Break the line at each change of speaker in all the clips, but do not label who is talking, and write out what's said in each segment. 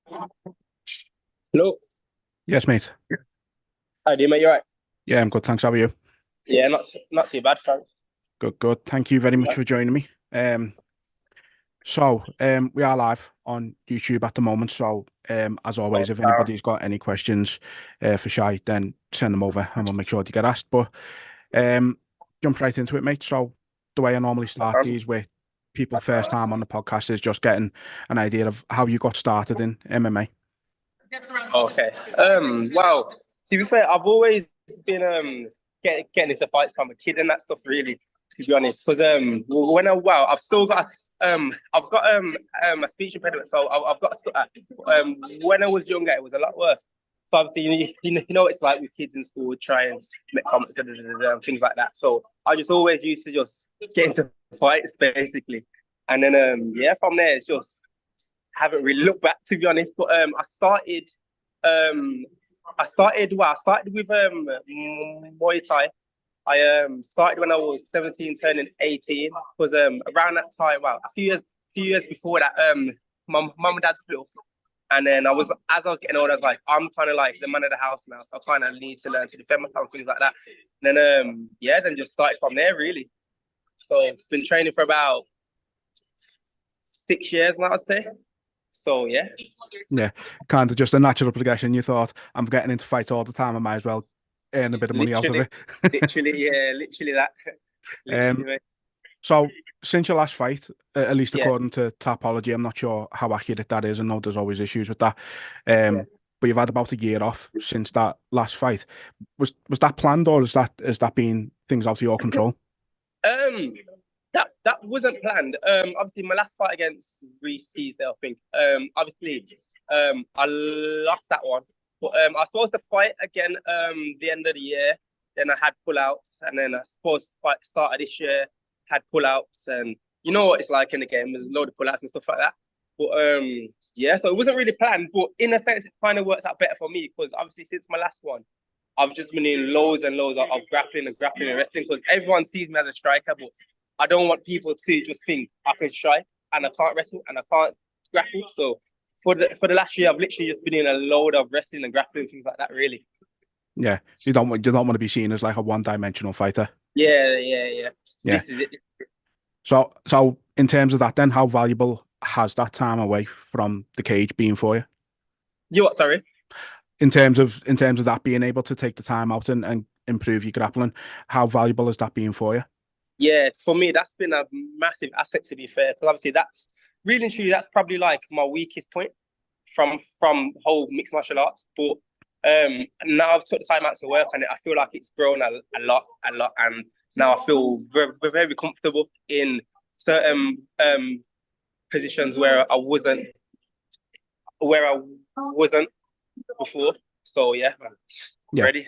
Hello.
Yes, mate.
Hi, dear mate. You alright?
Yeah, I'm good. Thanks. How are you?
Yeah, not too bad, thanks.
Good, good. Thank you very much
Yeah.
for joining me. We are live on YouTube at the moment. As always, if anybody's got any questions for Shy, then send them over and we'll make sure to get asked. But um, jump right into it, mate. So, the way I normally start these with people first time on the podcast is just getting an idea of how you got started in MMA.
Okay. Wow. To be fair, I've always been getting into fights from a kid and that stuff. Really, to be honest, because I've still got I've got a speech impediment, so I've got when I was younger, it was a lot worse. So obviously, you know, it's like with kids in school, try and make comments and things like that. So I just always used to just get into fights, basically, and then yeah, from there it's just haven't really looked back, to be honest. But um I started with Muay Thai. I started when I was 17, turning 18. Because around that time, wow, a few years before that, my mum and dad split up. And then as I was getting older, I was like, I'm kind of like the man of the house now, so I kind of need to learn to defend myself, things like that. And then yeah, then just started from there really. So been training for about 6 years now, I'd say. So yeah.
Yeah, kind of just a natural progression. You thought, I'm getting into fights all the time. I might as well earn a bit of money out of
Literally,
it.
literally, yeah, literally that. Literally,
Um,
mate.
So, since your last fight, at least
Yeah,
according to Tapology, I'm not sure how accurate that is. I know there's always issues with that.
yeah.
But you've had about a year off since that last fight. Was that planned, or is that been things out of your control?
Um, that wasn't planned. Obviously, my last fight against Reece Teasdale, I think. Obviously, I lost that one, but I was supposed to fight again. The end of the year. Then I had pullouts, and then I supposed to fight start of this year, had pullouts, and you know what it's like in the game. There's a load of pullouts and stuff like that. But yeah, so it wasn't really planned, but in a sense, it kind of worked out better for me because obviously since my last one, I've just been in loads and loads of grappling and wrestling because everyone sees me as a striker, but I don't want people to just think I can strike and I can't wrestle and I can't grapple. So for the last year, I've literally just been in a load of wrestling and grappling things like that. Really.
Yeah, you don't want to be seen as like a one-dimensional fighter.
Yeah, yeah, yeah.
Yeah.
This is it.
So in terms of that, then how valuable has that time away from the cage been for you?
You what? Sorry.
In terms of that being able to take the time out and improve your grappling, how valuable has that been for you?
Yeah, for me, that's been a massive asset to be fair, because obviously that's really and truly that's probably like my weakest point from whole mixed martial arts. But now I've took the time out to work on it. I feel like it's grown a lot, and now I feel very comfortable in certain positions where I wasn't before. So yeah, man.
Yeah.
Ready.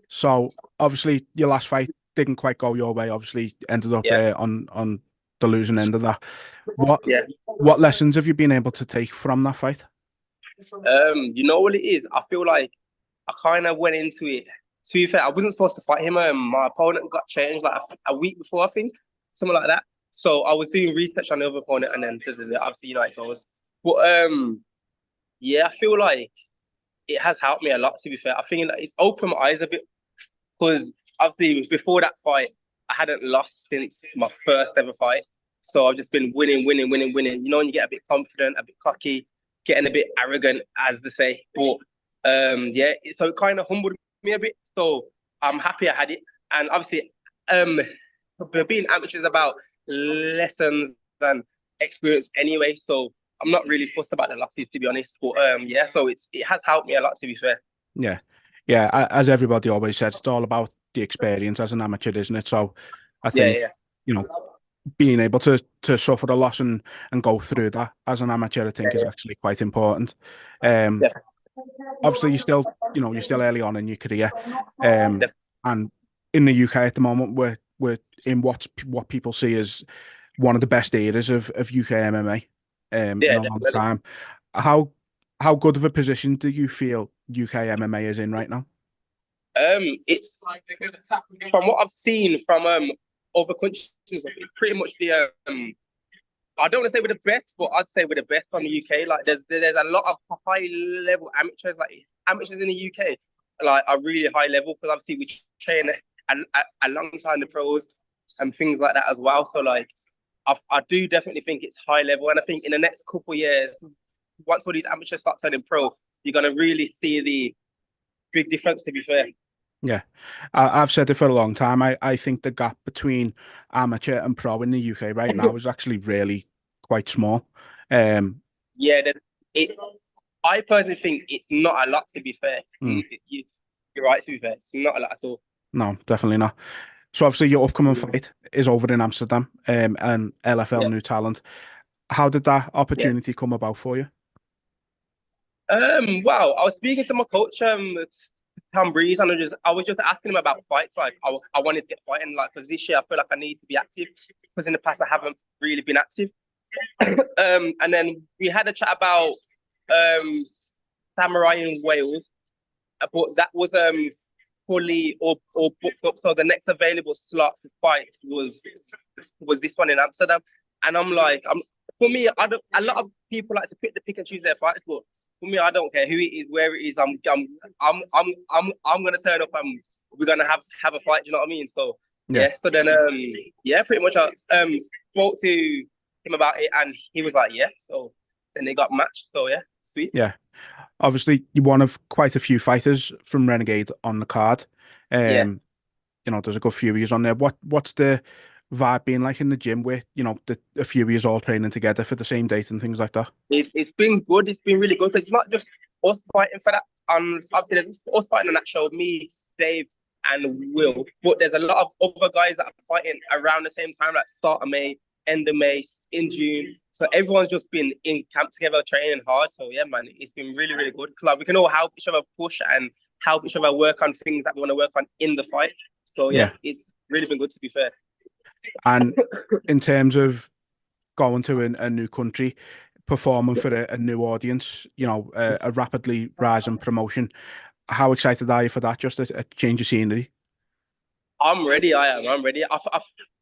So obviously your last fight didn't quite go your way. Obviously ended up
Yeah,
on the losing end of that. What
yeah.
what lessons have you been able to take from that fight?
You know what it is? I feel like I kind of went into it. To be fair, I wasn't supposed to fight him. My opponent got changed like a week before, I think, something like that. So I was doing research on the other opponent, and then obviously, you know, it goes. But yeah, I feel like it has helped me a lot. To be fair, I think that it's opened my eyes a bit because obviously before that fight, I hadn't lost since my first ever fight. So I've just been winning. You know, when you get a bit confident, a bit cocky, getting a bit arrogant, as they say. But yeah, so it kind of humbled me a bit. So I'm happy I had it. And obviously, um, being amateur is about lessons and experience anyway. So I'm not really fussed about the losses, to be honest. But yeah, so it has helped me a lot, to be fair.
Yeah. Yeah, as everybody always says, it's all about the experience as an amateur, isn't it? So I
Yeah,
think,
yeah,
you know, being able to suffer a loss and go through that as an amateur, I think is
yeah,
actually quite important. Um,
yeah.
Obviously you're still early on in your career. Um,
Def-
and in the UK at the moment, we're in what people see as one of the best eras of UK MMA in
yeah,
a long
definitely.
time. How how good of a position do you feel UK MMA is in right now?
It's from what I've seen from other countries, it's pretty much I don't want to say we're the best, but I'd say we're the best from the UK. Like there's a lot of high level amateurs, like amateurs in the UK, like are really high level because obviously we train alongside the pros and things like that as well. So like I do definitely think it's high level, and I think in the next couple of years, once all these amateurs start turning pro, you're gonna really see the big difference. To be fair.
Yeah, I've said it for a long time. I think the gap between amateur and pro in the UK right now is actually really quite small.
Yeah, it. I personally think it's not a lot. To be fair, you're right. To be fair, it's not a lot at all.
No, definitely not. So obviously your upcoming fight is over in Amsterdam, and LFL
Yeah.
New Talent. How did that
Yeah.
opportunity come about for you?
Wow. I was speaking to my coach, Tom Breeze, and I was just asking him about fights. Like, I wanted to get fighting, like, because this year I feel like I need to be active, because in the past I haven't really been active. And then we had a chat about Samurai in Wales, but that was fully or booked up. So the next available slot for fights was this one in Amsterdam, and I'm like, for me, I don't. A lot of people like to pick and choose their fights, but for me, I don't care who it is, where it is. I'm gonna turn up and we're gonna have a fight. Do you know what I mean? So yeah. So then yeah, pretty much I spoke to him about it, and he was like, yeah. So then they got matched. So yeah, sweet.
Yeah. Obviously, you're one of quite a few fighters from Renegade on the card.
Yeah.
You know, there's a good few of you on there. What's the vibe being like in the gym with, you know, a few of you all training together for the same date and things like that?
It's been good. It's been really good because it's not just us fighting for that. Obviously there's us fighting on that show, me, Dave, and Will. But there's a lot of other guys that are fighting around the same time, like start of May, end of May, in June. So everyone's just been in camp together, training hard. So yeah, man, it's been really, really good. Like we can all help each other push and help each other work on things that we want to work on in the fight. So yeah, it's really been good, to be fair.
And in terms of going to a new country, performing for a new audience, you know, a rapidly rising promotion, how excited are you for that? Just a change of scenery?
I'm ready. I'm ready.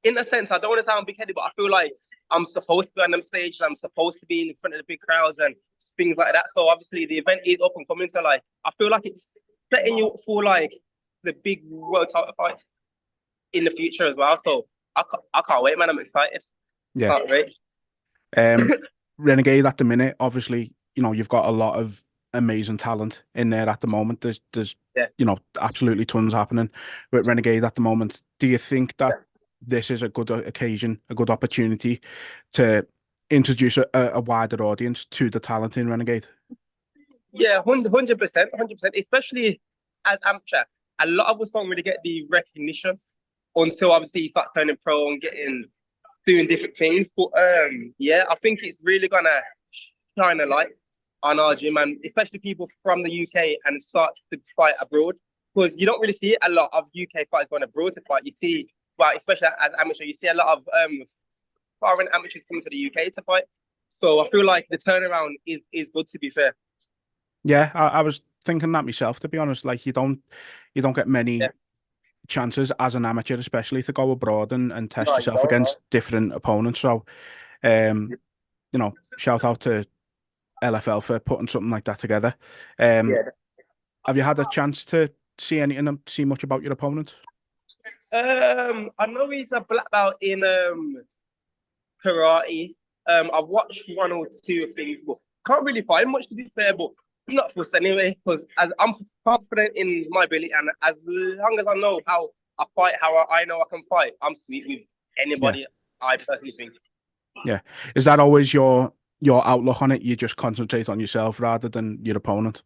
In a sense, I don't want to sound big-headed, but I feel like I'm supposed to be on them stages. I'm supposed to be in front of the big crowds and things like that. So obviously the event is up and coming. So like, I feel like it's setting you up for like the big world title fights in the future as well. So I can't wait, man. I'm excited.
Yeah.
Can't wait.
Renegade at the minute, obviously, you know, you've got a lot of amazing talent in there at the moment. There's you know, absolutely tons happening with Renegade at the moment. Do you think that this is a good occasion, a good opportunity to introduce a wider audience to the talent in Renegade?
Yeah, 100%, 100%. Especially as amateur, a lot of us don't really get the recognition until obviously you start turning pro and doing different things. But yeah, I think it's really gonna shine a light on our gym, and especially people from the UK and start to fight abroad, because you don't really see a lot of UK fighters going abroad to fight. You see, but especially as amateur, you see a lot of foreign amateurs coming to the UK to fight. So I feel like the turnaround is good, to be fair.
Yeah, I was thinking that myself, to be honest. Like you don't get many chances as an amateur, especially to go abroad and test yourself against different opponents. So you know, shout out to LFL for putting something like that together. Have you had a chance to see anything and see much about your opponent?
I know he's a black belt in karate. I've watched one or two things, but can't really find much, to be fair. But I'm not fussed anyway, because as I'm confident in my ability, and as long as I know how I fight, how I know I can fight, I'm sweet with anybody. I personally think.
Yeah, is that always your outlook on it? You just concentrate on yourself rather than your opponent?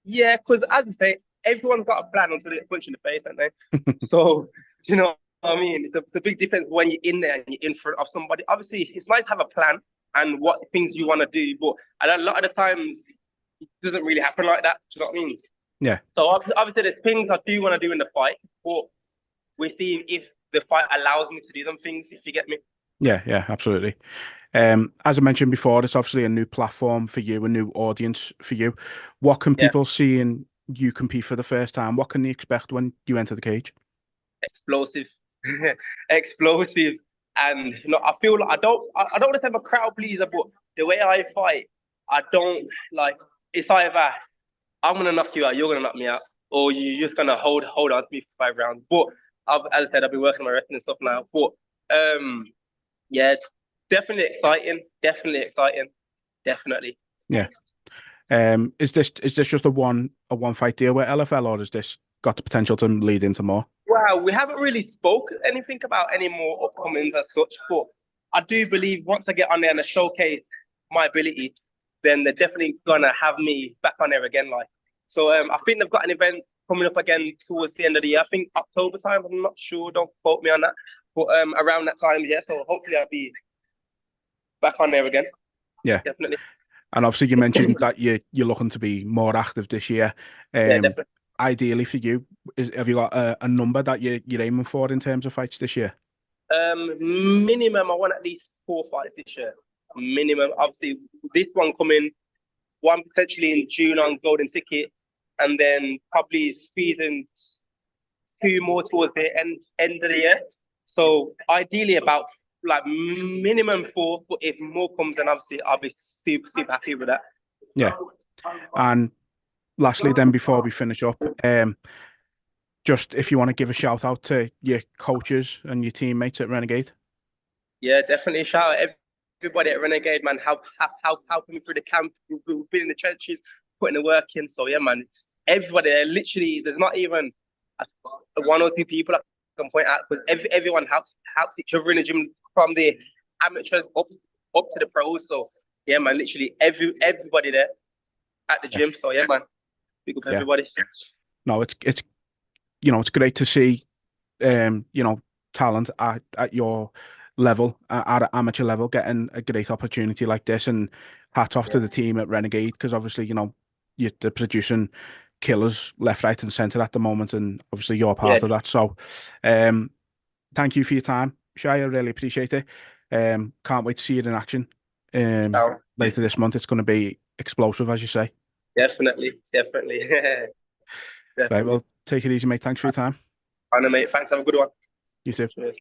Yeah, because as I say, everyone's got a plan until they get punched in the face, haven't they? So, you know what I mean? It's a big difference when you're in there and you're in front of somebody. Obviously, it's nice to have a plan and what things you want to do, but a lot of the times, it doesn't really happen like that. Do you know what I mean?
Yeah.
So, obviously, there's things I do want to do in the fight, but we see if the fight allows me to do them things, if you get me.
Yeah, absolutely. As I mentioned before, it's obviously a new platform for you, a new audience for you. What can people see in you compete for the first time? What can they expect when you enter the cage?
Explosive, explosive, And I feel like I don't want to say I'm a crowd pleaser, but the way I fight, I don't like. It's either I'm gonna knock you out, you're gonna knock me out, or you're just gonna hold on to me for 5 rounds. But as I said, I've been working on my wrestling and stuff now. But yeah, definitely exciting. Definitely.
Yeah. Is this just a one fight deal with LFL, or has this got the potential to lead into more?
Well, we haven't really spoke anything about any more upcomings as such, but I do believe once I get on there and I showcase my ability, then they're definitely gonna have me back on there again. Like, so I think they've got an event coming up again towards the end of the year. I think October time. I'm not sure. Don't quote me on that. But around that time, yeah. So hopefully I'll be back on there again.
Yeah,
definitely.
And obviously you mentioned that you're looking to be more active this year.
Yeah, definitely.
Ideally for you, have you got a number that you're aiming for in terms of fights this year?
Minimum, I want at least 4 fights this year. Minimum. Obviously, this one coming, one potentially in June on Golden Ticket, and then probably squeezing 2 more towards the end of the year. So ideally about like minimum 4, but if more comes, then obviously I'll be super happy with that.
Yeah. And lastly, then before we finish up, just if you want to give a shout out to your coaches and your teammates at Renegade.
Yeah, definitely shout out everybody at Renegade, man. Helping me through the camp. We've been in the trenches, putting the work in. So yeah, man. Everybody, literally, there's not even 1 or 2 people I can point out, because everyone helps each other in the gym, from the amateurs up to the pros. So yeah, man. Literally everybody there at the gym. So yeah, man. Big up everybody.
No, it's it's great to see talent at your level, at an amateur level, getting a great opportunity like this. And hats off to the team at Renegade, because obviously they're producing killers left, right, and centre at the moment, and obviously you're part of that. So, thank you for your time, Shy. I really appreciate it. Can't wait to see it in action. Later this month, it's going to be explosive, as you say.
Definitely.
Right, well, take it easy, mate. Thanks for your time.
I know, mate. Thanks. Have a good one.
You too.
Cheers.